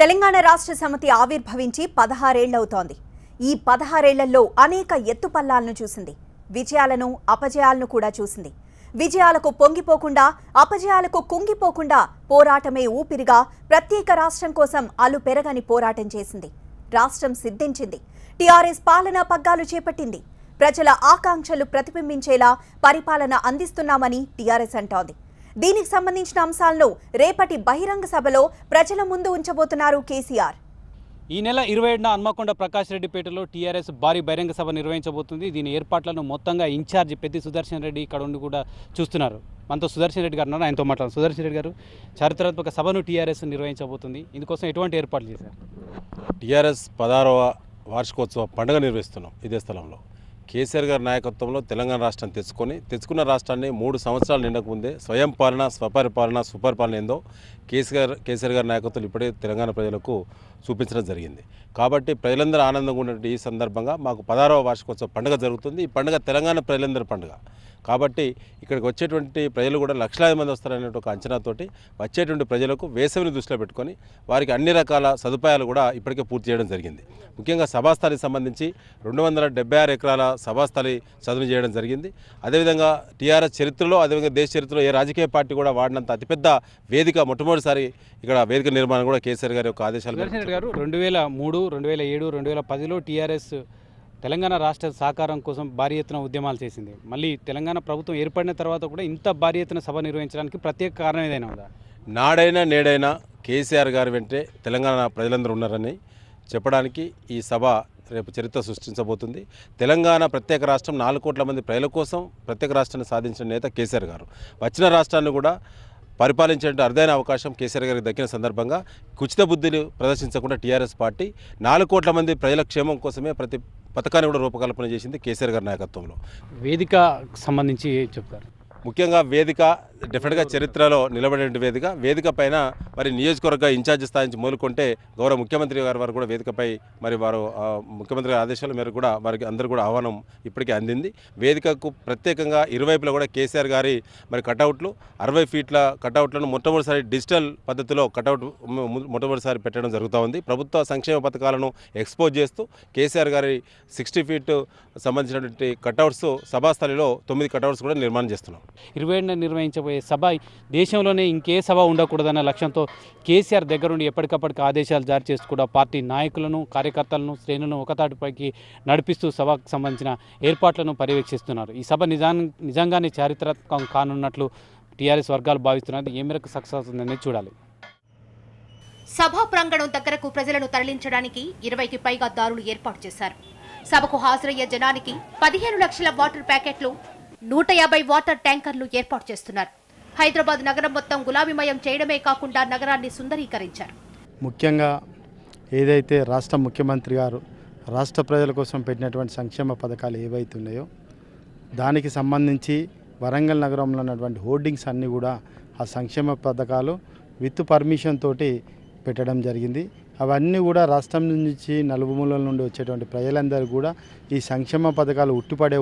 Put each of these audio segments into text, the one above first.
తెలంగాణ రాష్ట్ర సమితి ఆవిర్భవించి 16 ఏళ్లవుతోంది. ఈ 16 ఏళ్లలో అనేక ఎత్తుపల్లాలను చూసింది. విజయాలను అపజయాలను కూడా చూసింది. విజయాలకు పొంగిపోకుండా అపజయాలకు కుంగిపోకుండా పోరాటమే ఊపిరిగా ప్రత్యేక రాష్ట్రం కోసం అలుపెరగని పోరాటం చేసింది. రాష్ట్రం సిద్ధించింది. టీఆర్ఎస్ పాలనా పగ్గాలు చేపట్టింది. ప్రజల ఆకాంక్షలు ప్రతిబింబించేలా పరిపాలన అందిస్తున్నామని టీఆర్ఎస్ అంటోంది. దీనికి సంబంధించిన అంశాలను రేపటి బహిరంగ సభలో ప్రజల ముందు ఉంచబోతున్నారు కేసీఆర్. ఈ నెల 27న హన్మకొండ ప్రకాష్ రెడ్డిపేటలో టీఆర్ఎస్ భారీ బహిరంగ సభ నిర్వహించబోతుంది. దీని ఏర్పాట్లను మొత్తంగా ఇన్ఛార్జి పెద్ది సుదర్శన్ రెడ్డి ఇక్కడ ఉండి కూడా చూస్తున్నారు. మనతో సుదర్శన్ రెడ్డి గారు ఉన్నారు, ఆయనతో మాట్లాడారు. సుదర్శన్ రెడ్డి గారు, చారిత్రాత్మక సభను టీఆర్ఎస్ నిర్వహించబోతుంది. ఇందుకోసం ఎటువంటి ఏర్పాట్లు చేశారు? టీఆర్ఎస్ 16వ వార్షికోత్సవ పండుగ నిర్వహిస్తున్నాం. ఇదే స్థలంలో కేసీఆర్ గారి నాయకత్వంలో తెలంగాణ రాష్ట్రాన్ని తెచ్చుకున్న రాష్ట్రాన్ని 3 సంవత్సరాలు నిండక ముందే స్వయం పాలన, స్వపరిపాలన, సుపరిపాలన ఏందో కేసీఆర్ గారి నాయకత్వం ఇప్పుడే తెలంగాణ ప్రజలకు చూపించడం జరిగింది. కాబట్టి ప్రజలందరూ ఆనందంగా ఉన్నటువంటి ఈ సందర్భంగా మాకు 16వ వార్షికోత్సవ పండుగ జరుగుతుంది. ఈ పండుగ తెలంగాణ ప్రజలందరి పండుగ కాబట్టి ఇక్కడికి వచ్చేటువంటి ప్రజలు కూడా లక్షలాది మంది వస్తారనే ఒక అంచనాతోటి వచ్చేటువంటి ప్రజలకు వేసవిని దృష్టిలో పెట్టుకొని వారికి అన్ని రకాల సదుపాయాలు కూడా ఇప్పటికే పూర్తి చేయడం జరిగింది. ముఖ్యంగా సభాస్థలికి సంబంధించి 276 ఎకరాల సభాస్థలి చదును చేయడం జరిగింది. అదేవిధంగా టీఆర్ఎస్ చరిత్రలో, అదేవిధంగా దేశ చరిత్రలో ఏ రాజకీయ పార్టీ కూడా వాడినంత అతిపెద్ద వేదిక మొట్టమొదటిసారి ఇక్కడ వేదిక నిర్మాణం కూడా కేసీఆర్ గారి యొక్క ఆదేశాలు. 2003, 2007, 2010లో టీఆర్ఎస్ తెలంగాణ రాష్ట్ర సాకారం కోసం భారీ ఎత్తున ఉద్యమాలు చేసింది. మళ్ళీ తెలంగాణ ప్రభుత్వం ఏర్పడిన తర్వాత కూడా ఇంత భారీ ఎత్తున సభ నిర్వహించడానికి ప్రత్యేక కారణం ఏదైనా ఉందా? నాడైనా నేడైనా కేసీఆర్ గారి వెంటే తెలంగాణ ప్రజలందరూ ఉన్నారని చెప్పడానికి ఈ సభ రేపు చరిత్ర సృష్టించబోతుంది. తెలంగాణ ప్రత్యేక రాష్ట్రం 4 కోట్ల మంది ప్రజల కోసం ప్రత్యేక రాష్ట్రాన్ని సాధించిన నేత కేసీఆర్ గారు. వచ్చిన రాష్ట్రాన్ని కూడా పరిపాలించే అరుదైన అవకాశం కేసీఆర్ గారికి దక్కిన సందర్భంగా కుచిత బుద్ధిని ప్రదర్శించకుండా టీఆర్ఎస్ పార్టీ 4 కోట్ల మంది ప్రజల క్షేమం కోసమే ప్రతి పథకాన్ని కూడా రూపకల్పన చేసింది కేసీఆర్ గారి నాయకత్వంలో. వేదిక సంబంధించి చెప్తారు. ముఖ్యంగా వేదిక డెఫినెట్గా చరిత్రలో నిలబడే వేదిక పైన మరి నియోజకవర్గ ఇన్ఛార్జి స్థాయి నుంచి మొదలుకొంటే గౌరవ ముఖ్యమంత్రి గారి వారు కూడా వేదికపై మరి వారు ముఖ్యమంత్రి ఆదేశాల మేరకు కూడా వారికి అందరూ కూడా ఆహ్వానం ఇప్పటికే అందింది. వేదికకు ప్రత్యేకంగా ఇరువైపులా కూడా కేసీఆర్ గారి మరి కటౌట్లు 60 ఫీట్ల కటౌట్లను మొట్టమొదటిసారి డిజిటల్ పద్ధతిలో కటౌట్ మొట్టమొదటిసారి పెట్టడం జరుగుతూ ఉంది. ప్రభుత్వ సంక్షేమ పథకాలను ఎక్స్పోజ్ చేస్తూ కేసీఆర్ గారి 60 ఫీట్ సంబంధించినటువంటి కటౌట్స్ సభాస్థలిలో 9 కటౌట్స్ కూడా నిర్మాణం చేస్తున్నాం. 27న నిర్వహించబోయే సభ దేశంలోనే ఇంకే సభ ఉండకూడదన్న లక్ష్యంతో కేసీఆర్ దగ్గరుండి ఎప్పటికప్పటికి ఆదేశాలు జారీ చేస్తూ కూడా పార్టీ నాయకులను, కార్యకర్తలను, శ్రేణులను ఒకతాటిపైకి నడిపిస్తూ సభకు సంబంధించిన ఏర్పాట్లను పర్యవేక్షిస్తున్నారు. ఈ సభ నిజంగానే చారిత్రాత్మకం కానున్నట్లు టీఆర్ఎస్ వర్గాలు భావిస్తున్నారు. ఏ మేరకు సక్సెస్ అవుతుందనేది చూడాలి. సభా ప్రాంగణం దగ్గరకు ప్రజలను తరలించడానికి 20కి పైగా దారులు ఏర్పాటు చేశారు. సభకు హాజరయ్యే జనానికి 15 లక్షల వాటర్ ప్యాకెట్లు, 150 వాటర్ ట్యాంకర్లు ఏర్పాటు చేస్తున్నారు. హైదరాబాద్ నగరం మొత్తం గులాబీమయం చేయడమే కాకుండా నగరాన్ని సుందరీకరించారు. ముఖ్యంగా ఏదైతే రాష్ట్ర ముఖ్యమంత్రి గారు రాష్ట్ర ప్రజల కోసం పెట్టినటువంటి సంక్షేమ పథకాలు ఏవైతే ఉన్నాయో దానికి సంబంధించి వరంగల్ నగరంలో ఉన్నటువంటి హోర్డింగ్స్ అన్నీ కూడా ఆ సంక్షేమ పథకాలు విత్ పర్మిషన్ తోటి పెట్టడం జరిగింది. అవన్నీ కూడా రాష్ట్రం నుంచి నలుమూలల నుండి వచ్చేటువంటి ప్రజలందరూ కూడా ఈ సంక్షేమ పథకాలు ఉట్టిపడే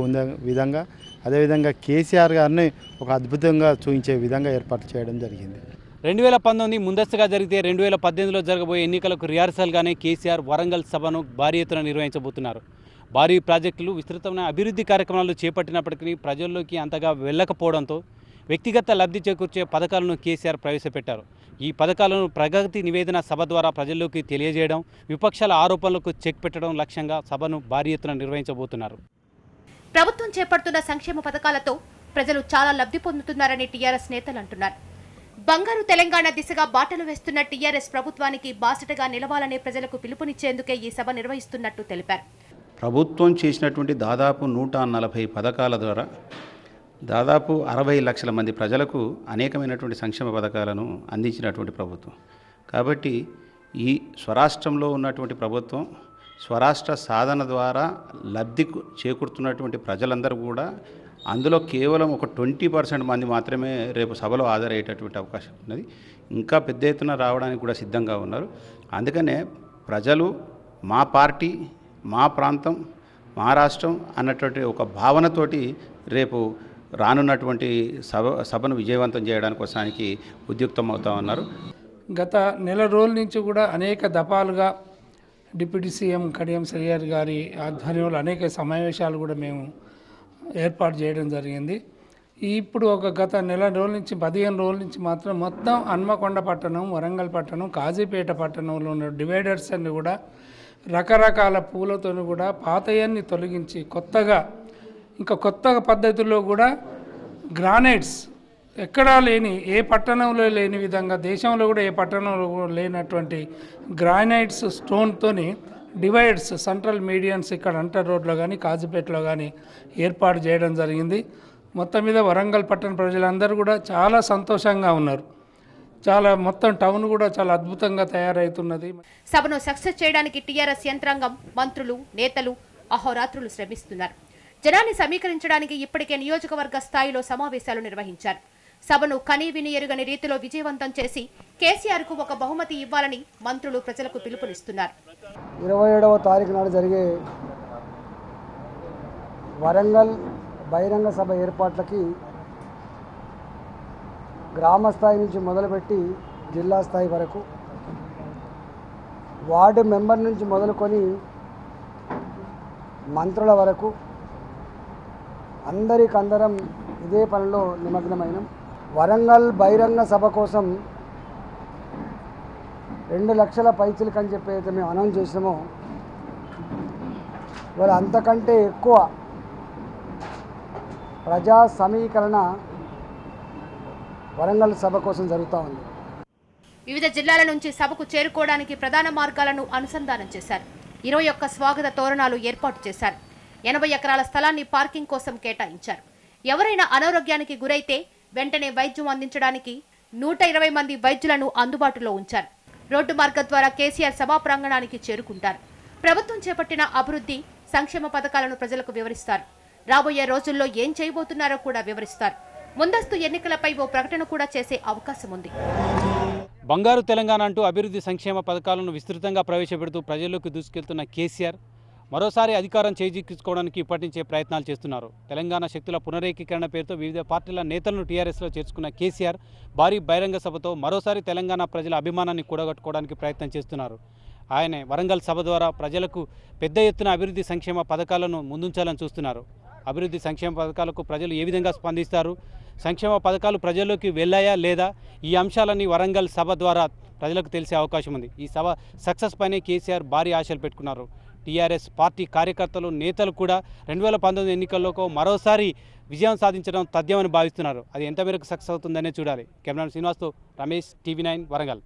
విధంగా, అదేవిధంగా కేసీఆర్ గారిని ఒక అద్భుతంగా చూపించే విధంగా ఏర్పాటు చేయడం జరిగింది. 2019 ముందస్తుగా జరిగితే 2018లో జరగబోయే ఎన్నికలకు రిహార్సల్గానే కేసీఆర్ వరంగల్ సభను భారీ ఎత్తున నిర్వహించబోతున్నారు. భారీ ప్రాజెక్టులు, విస్తృతమైన అభివృద్ధి కార్యక్రమాలు చేపట్టినప్పటికీ ప్రజల్లోకి అంతగా వెళ్ళకపోవడంతో వ్యక్తిగత లబ్ధి చేకూర్చే పథకాలను కేసీఆర్ ప్రవేశపెట్టారు. ఈ పథకాలను ప్రగతి నివేదన సభ ద్వారా ప్రజల్లోకి తెలియజేయడం, విపక్షాల ఆరోపణలకు చెక్ పెట్టడం లక్ష్యంగా సభను భారీ ఎత్తున నిర్వహించబోతున్నారు. ప్రభుత్వం చేపడుతున్న సంక్షేమ పథకాలతో ప్రజలు చాలా లబ్ధి పొందుతున్నారని టీఆర్ఎస్ నేతలు అంటున్నారు. బంగారు తెలంగాణ దిశగా బాటలు వేస్తున్న టీఆర్ఎస్ ప్రభుత్వానికి బాసటగా నిలవాలనే ప్రజలకు పిలుపునిచ్చేందుకే ఈ సభ నిర్వహిస్తున్నట్టు తెలిపారు. ప్రభుత్వం చేసినటువంటి దాదాపు 140 పథకాల ద్వారా దాదాపు 60 లక్షల మంది ప్రజలకు అనేకమైనటువంటి సంక్షేమ పథకాలను అందించినటువంటి ప్రభుత్వం. కాబట్టి ఈ స్వరాష్ట్రంలో ఉన్నటువంటి ప్రభుత్వం స్వరాష్ట్ర సాధన ద్వారా లబ్ధి చేకూరుతున్నటువంటి ప్రజలందరూ కూడా అందులో కేవలం ఒక 20% మంది మాత్రమే రేపు సభలో హాజరయ్యేటటువంటి అవకాశం ఉన్నది. ఇంకా పెద్ద ఎత్తున రావడానికి కూడా సిద్ధంగా ఉన్నారు. అందుకనే ప్రజలు మా పార్టీ, మా ప్రాంతం, మా రాష్ట్రం అన్నటువంటి ఒక భావనతోటి రేపు రానున్నటువంటి సభను విజయవంతం చేయడానికి కోసానికి ఉద్యుక్తం అవుతా ఉన్నారు. గత నెల రోజుల నుంచి కూడా అనేక దఫాలుగా డిప్యూటీ సీఎం కడియం శ్రీహరి గారి ఆధ్వర్యంలో అనేక సమావేశాలు కూడా మేము ఏర్పాటు చేయడం జరిగింది. ఇప్పుడు ఒక గత నెల రోజుల నుంచి 15 రోజుల నుంచి మాత్రం మొత్తం హన్మకొండ పట్టణం, వరంగల్ పట్టణం, కాజీపేట పట్టణంలో ఉన్న డివైడర్స్ అన్ని కూడా రకరకాల పూలతో కూడా పాతయన్ని తొలగించి కొత్త పద్ధతుల్లో కూడా గ్రానైట్స్ ఎక్కడా లేని, ఏ పట్టణంలో లేని విధంగా, దేశంలో కూడా ఏ పట్టణంలో కూడా లేనటువంటి గ్రానైట్స్ స్టోన్తోని డివైడ్స్, సెంట్రల్ మీడియన్స్ ఇక్కడ అంటర్ రోడ్లో కానీ కాజీపేటలో కానీ ఏర్పాటు చేయడం జరిగింది. మొత్తం మీద వరంగల్ పట్టణ ప్రజలందరూ కూడా చాలా సంతోషంగా ఉన్నారు. మొత్తం టౌన్ కూడా చాలా అద్భుతంగా తయారవుతున్నది. సభను సక్సెస్ చేయడానికి టీఆర్ఎస్ యంత్రాంగం, మంత్రులు, నేతలు అహోరాత్రులు శ్రమిస్తున్నారు. జనాన్ని సమీకరించడానికి ఇప్పటికే నియోజకవర్గ స్థాయిలో సమావేశాలు నిర్వహించారు. సభను కనీవిని ఎరుగని రీతిలో విజయవంతం చేసి కేసీఆర్ కు ఒక బహుమతి ఇవ్వాలని మంత్రులు ప్రజలకు పిలుపునిస్తున్నారు. 27వ తారీఖు నాడు జరిగే వరంగల్ బహిరంగ సభ ఏర్పాట్లకి గ్రామ స్థాయి నుంచి మొదలుపెట్టి జిల్లా స్థాయి వరకు, వార్డు మెంబర్ నుంచి మొదలుకొని మంత్రుల వరకు అందరం ఇదే పనిలో నిమగ్నమైనం. వరంగల్ బహిరంగ సభ కోసం 2 లక్షల పైచీలకు అని చెప్పి అయితే మేము అనౌన్స్ చేసినామో, ఇవాళ అంతకంటే ఎక్కువ ప్రజా సమీకరణ వరంగల్ సభ కోసం జరుగుతూ ఉంది. వివిధ జిల్లాల నుంచి సభకు చేరుకోవడానికి ప్రధాన మార్గాలను అనుసంధానం చేశారు. 21 స్వాగత తోరణాలు ఏర్పాటు చేశారు. 80 ఎకరాల స్థలాన్ని పార్కింగ్ కోసం కేటాయించారు. ఎవరైనా అనారోగ్యానికి గురైతే వెంటనే వైద్యం అందించడానికి 120 మంది వైద్యులను అందుబాటులో ఉంచారు. రోడ్డు మార్గం ద్వారా కేసీఆర్ సభా ప్రాంగణానికి చేరుకుంటారు. ప్రభుత్వం చేపట్టిన అభివృద్ధి, సంక్షేమ పథకాలను ప్రజలకు వివరిస్తారు. రాబోయే రోజుల్లో ఏం చేయబోతున్నారో కూడా వివరిస్తారు. ముందస్తు ఎన్నికలపై ఓ ప్రకటన కూడా చేసే అవకాశం ఉంది. బంగారు తెలంగాణ అంటూ అభివృద్ధి సంక్షేమ పథకాలను విస్తృతంగా ప్రవేశపెడుతూ ప్రజల్లోకి దూసుకెళ్తున్న కేసీఆర్ మరోసారి అధికారం చేజిక్కించుకోవడానికి ఇప్పటి నుంచే ప్రయత్నాలు చేస్తున్నారు. తెలంగాణ శక్తుల పునరేకీకరణ పేరుతో వివిధ పార్టీల నేతలను టీఆర్ఎస్లో చేర్చుకున్న కేసీఆర్ భారీ బహిరంగ సభతో మరోసారి తెలంగాణ ప్రజల అభిమానాన్ని కూడగట్టుకోవడానికి ప్రయత్నం చేస్తున్నారు. ఆయనే వరంగల్ సభ ద్వారా ప్రజలకు పెద్ద ఎత్తున అభివృద్ధి సంక్షేమ పథకాలను ముందుంచాలని చూస్తున్నారు. అభివృద్ధి సంక్షేమ పథకాలకు ప్రజలు ఏ విధంగా స్పందిస్తారు, సంక్షేమ పథకాలు ప్రజల్లోకి వెళ్ళాయా లేదా, ఈ అంశాలన్నీ వరంగల్ సభ ద్వారా ప్రజలకు తెలిసే అవకాశం ఉంది. ఈ సభ సక్సెస్ పైనే కేసీఆర్ భారీ ఆశలు పెట్టుకున్నారు. టీఆర్ఎస్ పార్టీ కార్యకర్తలు, నేతలు కూడా 2019 ఎన్నికల్లో మరోసారి విజయం సాధించడం తథ్యమని భావిస్తున్నారు. అది ఎంత మేరకు సక్సెస్ అవుతుందనే చూడాలి. కెమెరామెన్ శ్రీనివాస్తో రమేష్, TV9 వరంగల్.